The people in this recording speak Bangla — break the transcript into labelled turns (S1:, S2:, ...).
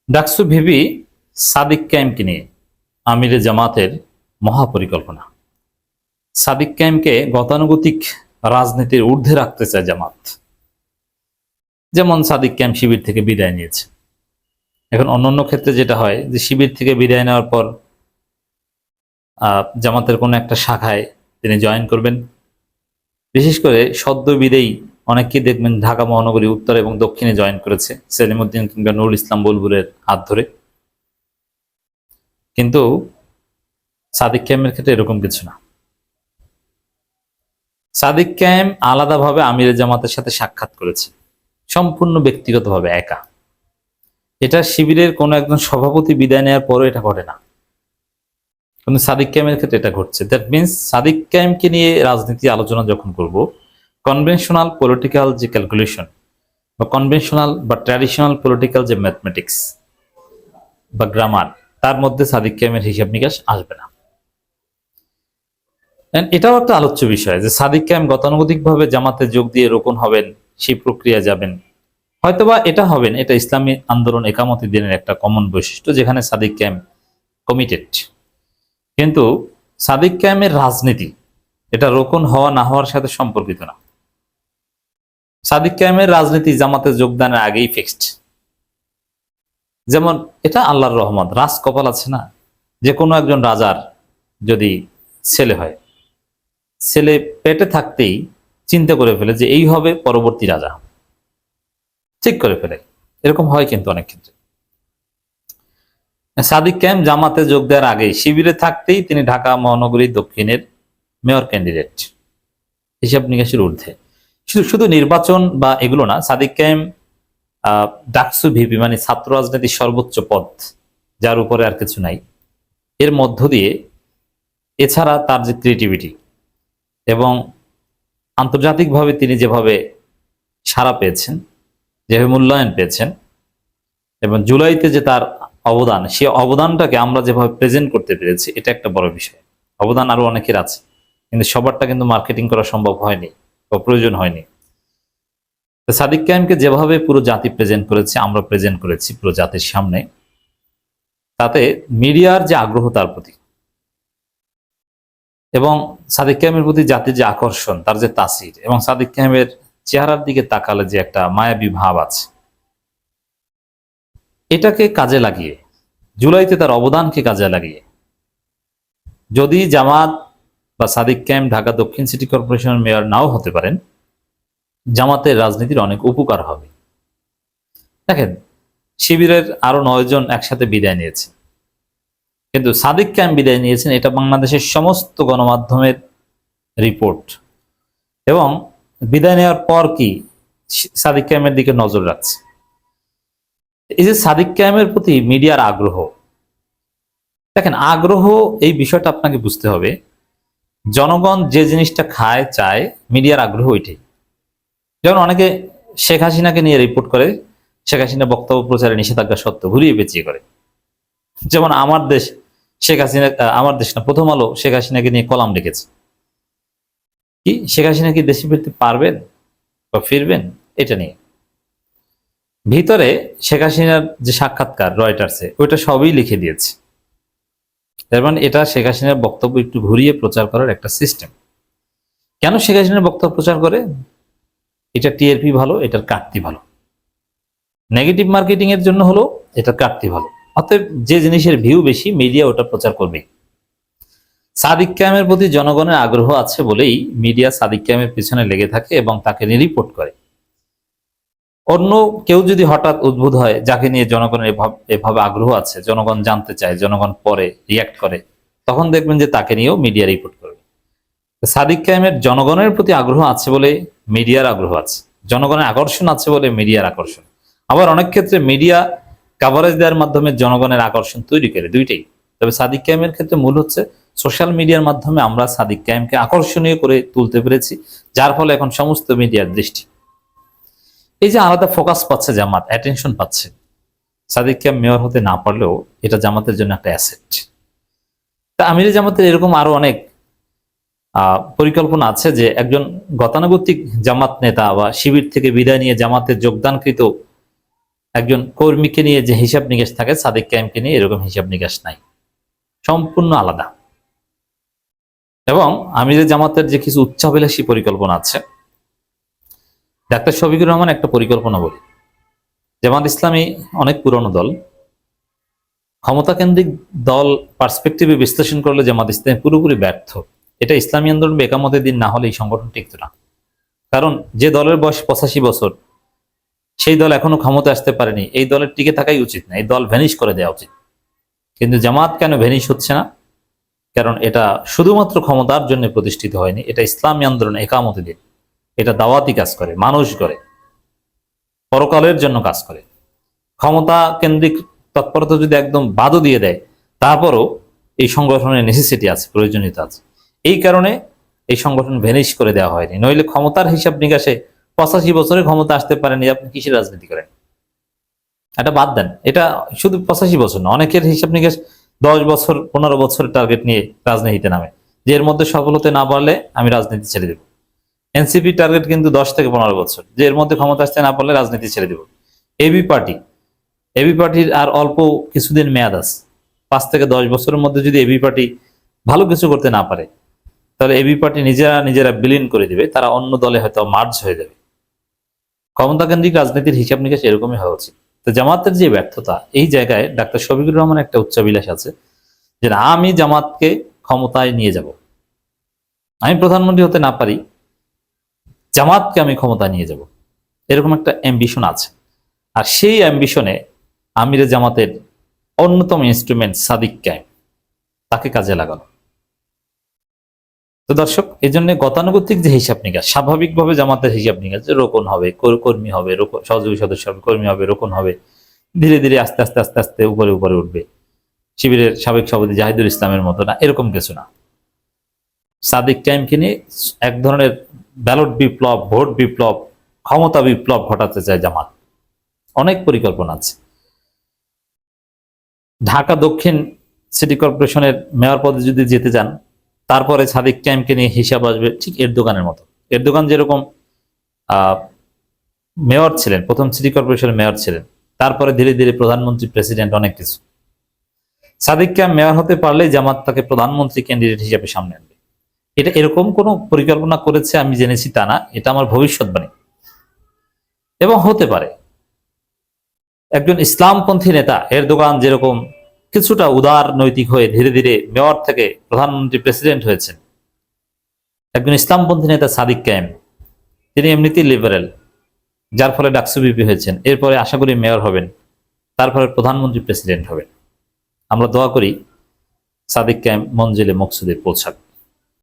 S1: ডাকসু ভিবি সাদিক কায়েমকে নিয়ে আমিরে জামাতের মহাপরিকল্পনা। সাদিক কায়েমকে গতানুগতিক রাজনীতির ঊর্ধ্বে রাখতে চায় জামাত। যেমন সাদিক কায়েম শিবির থেকে বিদায় নিয়েছে। এখন অন্যান্য ক্ষেত্রে যেটা হয় যে শিবির থেকে বিদায় নেওয়ার পর জামাতের কোনো একটা শাখায় তিনি জয়েন করবেন। বিশেষ করে সদ্য বিদেয়ী অনেকেই দেখবেন ঢাকা মহানগরী উত্তর এবং দক্ষিণে জয়েন করেছে সেলিমউদ্দিন কিংবা নুরুল ইসলাম বুলবুলের হাত ধরে। কিন্তু সাদিক কায়েমের ক্ষেত্রে এরকম কিছু না। সাদিক কায়েম আলাদাভাবে আমিরে জামাতের সাথে সাক্ষাৎ করেছে, সম্পূর্ণ ব্যক্তিগতভাবে একা। এটা শিবিরের কোনো একজন সভাপতি বিদায় নেওয়ার পরও এটা ঘটে না, কিন্তু সাদিক কায়েমের ক্ষেত্রে এটা ঘটছে। দ্যাট মিনস সাদিক কায়েমকে নিয়ে রাজনীতি আলোচনা যখন করব, কনভেনশনাল পলিটিক্যাল যে ক্যালকুলেশন বা কনভেনশনাল বা ট্র্যাডিশনাল পলিটিক্যাল যে ম্যাথমেটিক্স বা গ্রামার, তার মধ্যে সাদিক কায়েমের হিসাব নিকাশ আসবে না। এটাও একটা আলোচ্য বিষয় যে সাদিক কায়েম গতানুগতিকভাবে জামাতে যোগ দিয়ে রোকন হবেন, সেই প্রক্রিয়া যাবেন, হয়তোবা এটা হবেন। এটা ইসলামী আন্দোলন একামতি দিনের একটা কমন বৈশিষ্ট্য, যেখানে সাদিক কায়েম কমিটেড। কিন্তু সাদিক কায়েমের রাজনীতি এটা রোকন হওয়া না হওয়ার সাথে সম্পর্কিত না। সাদিক কায়েমের রাজনীতি জামাতে যোগদানের আগেই ফিক্সড। যেমন এটা আল্লাহর রহমত, রাজ কপাল আছে না, যে কোনো একজন রাজার যদি ছেলে হয়, ছেলে পেটে থাকতেই চিন্তা করে ফেলে যে এই হবে পরবর্তী রাজা, ঠিক করে ফেলে। এরকম হয় কিন্তু অনেক ক্ষেত্রে। সাদিক কায়েম জামাতে যোগ দেওয়ার আগেই শিবিরে থাকতেই তিনি ঢাকা মহানগরী দক্ষিণের মেয়র ক্যান্ডিডেট, হিসাব নিকাশের ঊর্ধ্বে। শুধু নির্বাচন বা এগুলো না, সাদিক কায়েম ডাকসু ভিপি মানে ছাত্র রাজনীতির সর্বোচ্চ পদ, যার উপরে আর কিছু নাই। এর মধ্য দিয়ে এছাড়া তার যে ক্রিয়েটিভিটি এবং আন্তর্জাতিকভাবে তিনি যেভাবে সাড়া পেয়েছেন, যেভাবে মূল্যায়ন পেয়েছেন, এবং জুলাইতে যে তার অবদান, সে অবদানটাকে আমরা যেভাবে প্রেজেন্ট করতে পেরেছি, এটা একটা বড় বিষয়। অবদান আরো অনেকের আছে, কিন্তু সবারটা কিন্তু মার্কেটিং করা সম্ভব হয়নি বা প্রয়োজন হয়নি। সাদিক কায়েমকে যেভাবে পুরো জাতি প্রেজেন্ট করেছে, আমরা প্রেজেন্ট করেছি পুরো জাতির সামনে, তাতে মিডিয়ার যে আগ্রহ তার প্রতি এবং সাদিক কায়েমের প্রতি জাতির যে আকর্ষণ, তার যে তাসির, এবং সাদিক কায়েমের চেহারার দিকে তাকালে যে একটা মায়াবী ভাব আছে, এটাকে কাজে লাগিয়ে, জুলাইতে তার অবদানকে কাজে লাগিয়ে, যদি জামাত বা সাদিক কায়েম ঢাকা দক্ষিণ সিটি কর্পোরেশনের মেয়র নাও হতে পারেন, জামাতের রাজনীতির অনেক উপকার হবে। দেখেন, শিবিরের আরো 9 জন একসাথে বিদায় নিয়েছে, কিন্তু সাদিক কায়েম বিদায় নিয়েছেন, এটা বাংলাদেশের সমস্ত গণমাধ্যমের রিপোর্ট। এবং বিদায় নেওয়ার পর কি সাদিক কায়েমের দিকে নজর রাখছে। এই যে সাদিক কায়েমের প্রতি মিডিয়ার আগ্রহ, দেখেন আগ্রহ, এই বিষয়টা আপনাকে বুঝতে হবে। জনগণ যে জিনিসটা খায় চায়, মিডিয়ার আগ্রহ ওইটাই। যেমন অনেকে শেখ হাসিনাকে নিয়ে রিপোর্ট করে, শেখ হাসিনা বক্তব্য প্রচারে নিষেধাজ্ঞা সত্ত্বেও ঘুরিয়ে পেঁচিয়ে করে। যেমন আমার দেশ, শেখ হাসিনা, আমার দেশ না, প্রথম আলো শেখ হাসিনাকে নিয়ে কলাম লিখেছে। কি শেখ হাসিনা কি দেশে ফিরতে পারবেন বা ফিরবেন, এটা নিয়ে। ভিতরে শেখ হাসিনার যে সাক্ষাৎকার রয়টার্সে, ওইটা সবই লিখে দিয়েছে। তার মানে এটা শেখ হাসিনার বক্তব্য একটু ঘুরিয়ে প্রচার করার একটা সিস্টেম। কেন শেখ হাসিনার বক্তব্য প্রচার করে? এটা টিআরপি ভালো, এটার কাটতি ভালো। নেগেটিভ মার্কেটিং এর জন্য হলো, এটার কাটতি ভালো। অতএব যে জিনিসের ভিউ বেশি, মিডিয়া ওটা প্রচার করবে। সাদিক কায়েমের প্রতি জনগণের আগ্রহ আছে বলেই মিডিয়া সাদিক কায়েমের পিছনে লেগে থাকে এবং তাকে রিপোর্ট করে। অন্য কেউ যদি হঠাৎ উদ্ভুত হয়, যাকে নিয়ে জনগণের এভাবে আগ্রহ আছে, জনগণ জানতে চায়, জনগণ পরে রিয়াক্ট করে, তখন দেখবেন যে তাকে নিয়েও মিডিয়া রিপোর্ট করবে। সাদিক কায়েমের জনগণের প্রতি আগ্রহ আছে বলে মিডিয়ার আগ্রহ আছে, জনগণের আকর্ষণ আছে বলে মিডিয়ার আকর্ষণ। আবার অনেক ক্ষেত্রে মিডিয়া কাভারেজ দেওয়ার মাধ্যমে জনগণের আকর্ষণ তৈরি করে, দুইটাই। তবে সাদিক কায়েমের ক্ষেত্রে মূল হচ্ছে সোশ্যাল মিডিয়ার মাধ্যমে আমরা সাদিক কায়েমকে আকর্ষণীয় করে তুলতে পেরেছি, যার ফলে এখন সমস্ত মিডিয়ার দৃষ্টি। এই যে আলাদা ফোকাস পাচ্ছে জামাত, অ্যাটেনশন পাচ্ছে, সাদিক কায়েম মেয়র হতে না পারলেও এটা জামাতের জন্য একটা অ্যাসেট। তা আমিরে জামাতের এরকম আরো অনেক পরিকল্পনা আছে যে একজন গতানুগতিক জামাত নেতা বা শিবির থেকে বিদায় নিয়ে জামাতে যোগদানকৃত একজন কর্মীকে নিয়ে যে হিসাব নিকাশ থাকে সাদিক কায়েমকে নিয়ে এরকম হিসাব নিকাশ নাই, সম্পূর্ণ আলাদা। এবং আমিরে জামাতের যে কিছু উচ্চাভিলাষী পরিকল্পনা আছে, ডাক্তার শফিকুর রহমান একটা পরিকল্পনা বলি। জামাত ইসলামী অনেক পুরনো দল, ক্ষমতাকেন্দ্রিক দল পার্সপেক্টিভে বিশ্লেষণ করলে জামাত ইসলামী পুরোপুরি ব্যর্থ। এটা ইসলামী আন্দোলন বা একামতের দিন না হলে এই সংগঠন টিকত না। কারণ যে দলের বয়স 85 বছর, সেই দল এখনো ক্ষমতা আসতে পারেনি, এই দলের টিকে থাকাই উচিত না, এই দল ভ্যানিশ করে দেওয়া উচিত। কিন্তু জামাত কেন ভ্যানিশ হচ্ছে না? কারণ এটা শুধুমাত্র ক্ষমতার জন্য প্রতিষ্ঠিত হয়নি, এটা ইসলামী আন্দোলন একামতের দিন, এটা দাওয়াতি কাজ করে, মানুষ করে, পরকালের জন্য কাজ করে। ক্ষমতা কেন্দ্রিক তৎপরতা যদি একদম বাদও দিয়ে দেয়, তারপরও এই সংগঠনের নেসেসিটি আছে, প্রয়োজনীয়তা আছে। এই কারণে এই সংগঠন ভ্যানিশ করে দেওয়া হয়নি। নইলে ক্ষমতার হিসাব নিকাশে 85 বছরে ক্ষমতা আসতে পারেনি, আপনি কিসের রাজনীতি করেন? এটা বাদ দেন, এটা শুধু 85 বছর না, অনেকের হিসাব নিকাশ 10 বছর 15 বছরের টার্গেট নিয়ে রাজনীতিতে নামে, যে এর মধ্যে সফল হতে না পারলে আমি রাজনীতি ছেড়ে দেব। এনসিপি টার্গেট কিন্তু 10 থেকে 15 বছর, যে এর মধ্যে ক্ষমতা আসতে না পারলে রাজনীতি ছেড়ে দেব। এবি পার্টির আর অল্প কিছুদিন মেয়াদ আছে, 5 থেকে 10 বছরের মধ্যে যদি এবি পার্টি ভালো কিছু করতে না পারে, তাহলে এবি পার্টি নিজেরা বিলীন করে দিবে, তারা অন্য দলে হয়তো মার্জ হয়ে যাবে। ক্ষমতাকেন্দ্রিক রাজনীতির হিসাব নিকাশ এরকমই হওয়া উচিত। তো জামাতের যে ব্যর্থতা, এই জায়গায় ডাক্তার শফিকুর রহমান একটা উচ্চাভিলাষ আছে যে না, আমি জামাতকে ক্ষমতায় নিয়ে যাব, আমি প্রধানমন্ত্রী হতে না পারি, জামাতকে আমি ক্ষমতায় নিয়ে যাব, এরকম একটা অ্যাম্বিশন আছে। আর সেই অ্যাম্বিশনে আমিরে জামাতের অন্যতম ইনস্ট্রুমেন্ট সাদিক কায়েম, তাকে কাজে লাগানো। তো দর্শক, এই জন্য গতানুগতিক যে হিসাব নিকাশ, স্বাভাবিকভাবে জামাতের হিসাব নিকাশ যে রোকন হবে, কর্মী হবে, সহযোগী সদস্য হবে, কর্মী হবে, রোকন হবে, ধীরে ধীরে আস্তে আস্তে আস্তে আস্তে উপরে উপরে উঠবে, শিবিরের সাবেক সভাপতি জাহিদুল ইসলামের মতো না, এরকম কিছু না। সাদিক কায়েমকে নিয়ে এক ধরনের ব্যালট বিপ্লব, ভোট বিপ্লব, ক্ষমতা বিপ্লব ঘটাতে চায় জামাত। অনেক পরিকল্পনা আছে। ঢাকা দক্ষিণ সিটি কর্পোরেশনের মেয়র পদে যদি যেতে যান, তারপরে সাদিক কায়েমকে নিয়ে হিসাব আসবে ঠিক এরদোগানের মতো। এরদোগান যেরকম মেয়র ছিলেন, প্রথম সিটি কর্পোরেশনের মেয়র ছিলেন, তারপরে ধীরে ধীরে প্রধানমন্ত্রী, প্রেসিডেন্ট, অনেক কিছু। সাদিক কায়েম মেয়র হতে পারলে জামাত তাকে প্রধানমন্ত্রী ক্যান্ডিডেট হিসেবে সামনে আনবে। এটা এরকম কোনো পরিকল্পনা করেছে আমি জেনেছি তা না, এটা আমার ভবিষ্যৎবাণী, এবং হতে পারে। একজন ইসলামপন্থী নেতা এরদোগান যেরকম কিছুটা উদার নৈতিক হয়ে ধীরে ধীরে মেয়র থেকে প্রধানমন্ত্রী, প্রেসিডেন্ট হয়েছেন, একজন ইসলামপন্থী নেতা সাদিক কায়েম, তিনি এমনিতেই লিবারেল, যার ফলে ডাকসু বিপি হয়েছেন, এরপরে আশা করি মেয়র হবেন, তারপরে প্রধানমন্ত্রী, প্রেসিডেন্ট হবেন। আমরা দোয়া করি সাদিক কায়েম মঞ্জিলে মকসুদে পৌঁছাক।